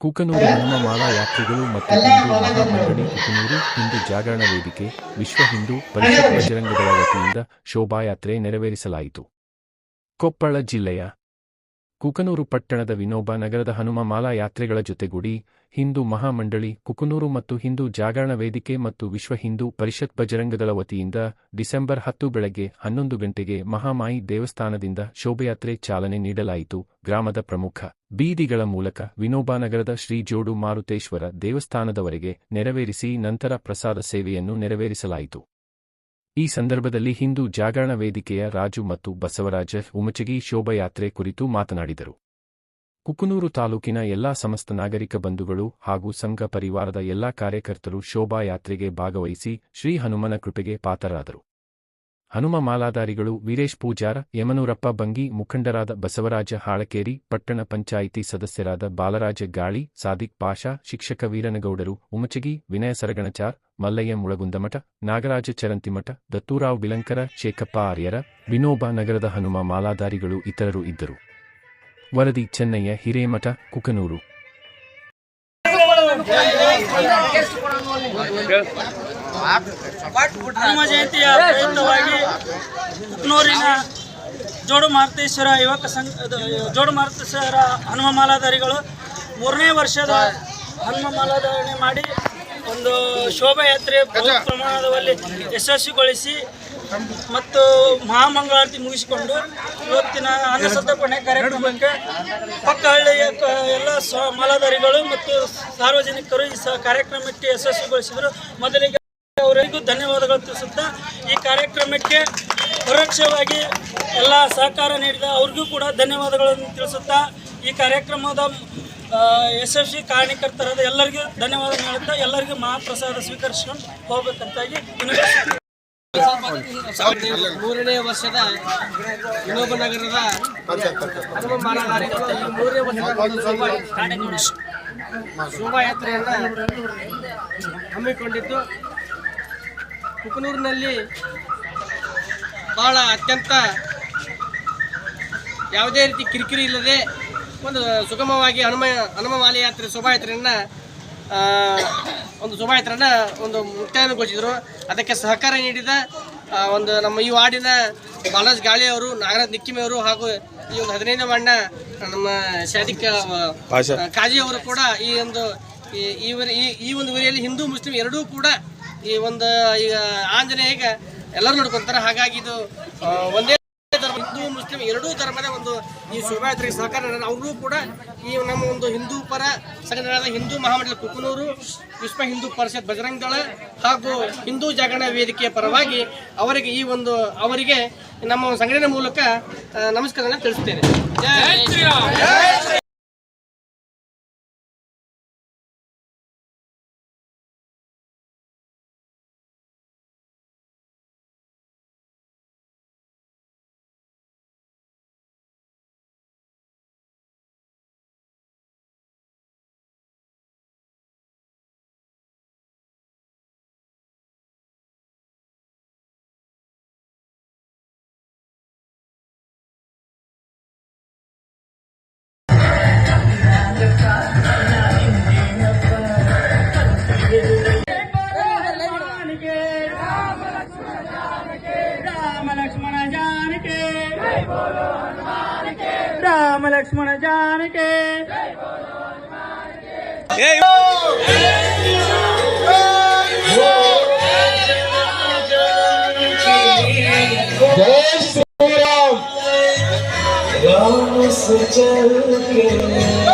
ಕುಕನೂರು ಹನುಮಮಾಲಾ ಯಾತ್ರಿಗಳು ಮತ್ತು ಹಿಂದೂ ಮಹಾಮಂಡಳಿ ಕುಕನೂರು ಹಿಂದೂ ಜಾಗರಣ ವೇದಿಕೆ ವಿಶ್ವ ಹಿಂದೂ ಪರಿಷತ್ ಬಜರಂಗದಳ ವತಿಯಿಂದ ಶೋಭಾಯಾತ್ರೆ ನೆರವೇರಿಸಲಾಯಿತು. ಕೊಪ್ಪಳ ಜಿಲ್ಲೆಯ ಕುಕನೂರು ಪಟ್ಟಣದ ವಿನೋಬ ನಗರದ ಹನುಮಮಾಲಾ ಯಾತ್ರೆಗಳ ಜೊತೆಗೂಡಿ ಹಿಂದೂ ಮಹಾಮಂಡಳಿ ಕುಕನೂರು ಮತ್ತು ಹಿಂದೂ ಜಾಗರಣ ವೇದಿಕೆ ಮತ್ತು ವಿಶ್ವ ಹಿಂದೂ ಪರಿಷತ್ ಬಜರಂಗದಳ ವತಿಯಿಂದ ಡಿಸೆಂಬರ್ 10 ಬೆಳಗ್ಗೆ 11 ಗಂಟೆಗೆ ಮಹಾಮಾಯಿ ದೇವಸ್ಥಾನದಿಂದ ಶೋಭಾಯಾತ್ರೆ ಚಾಲನೆ ನೀಡಲಾಯಿತು. ಗ್ರಾಮದ ಪ್ರಮುಖ ಬೀದಿಗಳ ಮೂಲಕ ವಿನೋಬನಗರದ ಶ್ರೀ ಜೋಡು ಮಾರುತೇಶ್ವರ ದೇವಸ್ಥಾನದವರೆಗೆ ನೆರವೇರಿಸಿ ನಂತರ ಪ್ರಸಾದ ಸೇವೆಯನ್ನು ನೆರವೇರಿಸಲಾಯಿತು. ಈ ಸಂದರ್ಭದಲ್ಲಿ ಹಿಂದೂ ಜಾಗರಣ ವೇದಿಕೆಯ ರಾಜು ಮತ್ತು ಬಸವರಾಜ ಉಮಚಗಿ ಶೋಭಾಯಾತ್ರೆ ಕುರಿತು ಮಾತನಾಡಿದರು. ಕುಕನೂರು ತಾಲೂಕಿನ ಎಲ್ಲಾ ಸಮಸ್ತ ನಾಗರಿಕ ಬಂಧುಗಳು ಹಾಗೂ ಸಂಘ ಪರಿವಾರದ ಎಲ್ಲಾ ಕಾರ್ಯಕರ್ತರು ಶೋಭಾಯಾತ್ರೆಗೆ ಭಾಗವಹಿಸಿ ಶ್ರೀ ಹನುಮನ ಕೃಪೆಗೆ ಪಾತ್ರರಾದರು. ಹನುಮ ಮಾಲಾಧಾರಿಗಳು ವೀರೇಶ್ ಪೂಜಾರ, ಯಮನೂರಪ್ಪ ಬಂಗಿ, ಮುಖಂಡರಾದ ಬಸವರಾಜ ಹಾಳಕೇರಿ, ಪಟ್ಟಣ ಪಂಚಾಯಿತಿ ಸದಸ್ಯರಾದ ಬಾಲರಾಜ ಗಾಳಿ, ಸಾದಿಕ್ ಪಾಷಾ, ಶಿಕ್ಷಕ ವೀರನಗೌಡರು ಉಮಚಗಿ, ವಿನಯ ಸರಗಣಚಾರ್, ಮಲ್ಲಯ್ಯ ಮುಳಗುಂದಮಠ, ನಾಗರಾಜ ಚರಂತಿಮಠ, ದತ್ತೂರಾವ್ ಬಿಲಂಕರ, ಶೇಖಪ್ಪ ಆರ್ಯರ, ವಿನೋಬ ನಗರದ ಹನುಮ ಮಾಲಾಧಾರಿಗಳು ಇತರರು ಇದ್ದರು. ವರದಿ ಚೆನ್ನಯ್ಯ ಹಿರೇಮಠ, ಕುಕನೂರು. ಹನುಮ ಜಯಂತಿಯ ಪ್ರಯುಕ್ತವಾಗಿ ಕುಕನೂರಿನ ಜೋಡು ಮಾರುತೇಶ್ವರ ಯುವಕ ಸಂಘ ಜೋಡು ಮಾರುತೇಶ್ವರ ಹನುಮ ಮಾಲಾಧಾರಿಗಳು 3ನೇ ವರ್ಷದ ಹನುಮ ಮಾಲಾಧಾರಣೆ ಮಾಡಿ ಒಂದು ಶೋಭಾಯಾತ್ರೆ ಬಹು ಪ್ರಮಾಣದಲ್ಲಿ ಯಶಸ್ವಿಗೊಳಿಸಿ ಮತ್ತು ಮಹಾಮಂಗಳಾರತಿ ಮುಗಿಸಿಕೊಂಡು ಇವತ್ತಿನ ಅನ್ನಸಂತರ್ಪಣೆ ಕಾರ್ಯಕ್ರಮಕ್ಕೆ ಪಕ್ಕಹಳ್ಳಿಯ ಎಲ್ಲ ಮಾಲಾಧಾರಿಗಳು ಮತ್ತು ಸಾರ್ವಜನಿಕರು ಈ ಕಾರ್ಯಕ್ರಮಕ್ಕೆ ಯಶಸ್ವಿಗೊಳಿಸಿದರು. ಮೊದಲಿಗೆ ಅವರಿಗೂ ಧನ್ಯವಾದಗಳು ತಿಳಿಸುತ್ತಾ ಈ ಕಾರ್ಯಕ್ರಮಕ್ಕೆ ಪರೋಕ್ಷವಾಗಿ ಎಲ್ಲ ಸಹಕಾರ ನೀಡಿದ ಅವ್ರಿಗೂ ಕೂಡ ಧನ್ಯವಾದಗಳನ್ನು ತಿಳಿಸುತ್ತಾ ಈ ಕಾರ್ಯಕ್ರಮದ ಯಶಸ್ವಿ ಕಾರಣಕರ್ತರಾದ ಎಲ್ಲರಿಗೂ ಧನ್ಯವಾದ ಹೇಳುತ್ತಾ ಎಲ್ಲರಿಗೂ ಮಹಾಪ್ರಸಾದ ಸ್ವೀಕರಿಸಿಕೊಂಡು ಹೋಗಬೇಕಂತಾಗಿ 3ನೇ ವರ್ಷದ ವಿನೋಬ ನಗರದ ಹನುಮ ಮಾಲಾಧಾರಿಗಳು 3ನೇ ವರ್ಷದ ಶೋಭಾಯಾತ್ರೆಯನ್ನು ಹಮ್ಮಿಕೊಂಡಿದ್ದು ಕುಕನೂರಿನಲ್ಲಿ ಬಹಳ ಅತ್ಯಂತ ಯಾವುದೇ ರೀತಿ ಕಿರಿಕಿರಿ ಇಲ್ಲದೆ ಒಂದು ಸುಗಮವಾಗಿ ಹನುಮ ಮಾಲೆ ಯಾತ್ರೆ ಶೋಭಾಯಾತ್ರೆಯನ್ನು ಒಂದು ಮುಕ್ತಾಯಗೊಳಿಸಿದರು. ಅದಕ್ಕೆ ಸಹಕಾರ ನೀಡಿದ ಒಂದು ನಮ್ಮ ಈ ವಾರ್ಡಿನ ಬಾಲರಾಜ್ ಗಾಳಿ ಅವರು, ನಾಗರಾಜ್ ನಿಕ್ಕಿಮಿ ಅವರು ಹಾಗೂ ಈ ಒಂದು 15ನೇ ವಾರ್ಡ್ನ ನಮ್ಮ ಶಾದಿಕ್ ಕಾಜಿ ಅವರು ಕೂಡ ಈ ಒಂದು ಊರಿಯಲ್ಲಿ ಹಿಂದೂ ಮುಸ್ಲಿಂ ಎರಡೂ ಕೂಡ ಈ ಒಂದು ಈಗ ಆಂಜನೇಯ ಎಲ್ಲರೂ ನೋಡ್ಕೊತಾರೆ. ಹಾಗಾಗಿ ಇದು ಒಂದೇ ಧರ್ಮ ಹಿಂದೂ ಮುಸ್ಲಿಂ ಎರಡೂ ಧರ್ಮದ ಒಂದು ಈ ಶೋಭಾಯಾತ್ರೆಗೆ ಸಹಕಾರ ಅವರು ಕೂಡ ಈ ನಮ್ಮ ಒಂದು ಹಿಂದೂ ಪರ ಸಂಘಟನೆಗಳಾದ ಹಿಂದೂ ಮಹಾಮಂಡಳಿ ಕುಕನೂರು, ವಿಶ್ವ ಹಿಂದೂ ಪರಿಷತ್ ಬಜರಂಗದಳ ಹಾಗೂ ಹಿಂದೂ ಜಾಗರಣ ವೇದಿಕೆಯ ಪರವಾಗಿ ಅವರಿಗೆ ನಮ್ಮ ಸಂಘಟನೆ ಮೂಲಕ ನಮಸ್ಕಾರಗಳನ್ನು ತಿಳಿಸುತ್ತೇನೆ. ಜೈ ಶ್ರೀರಾಮ್. राम लक्ष्मण जानकी जय श्री राम। राम से चल के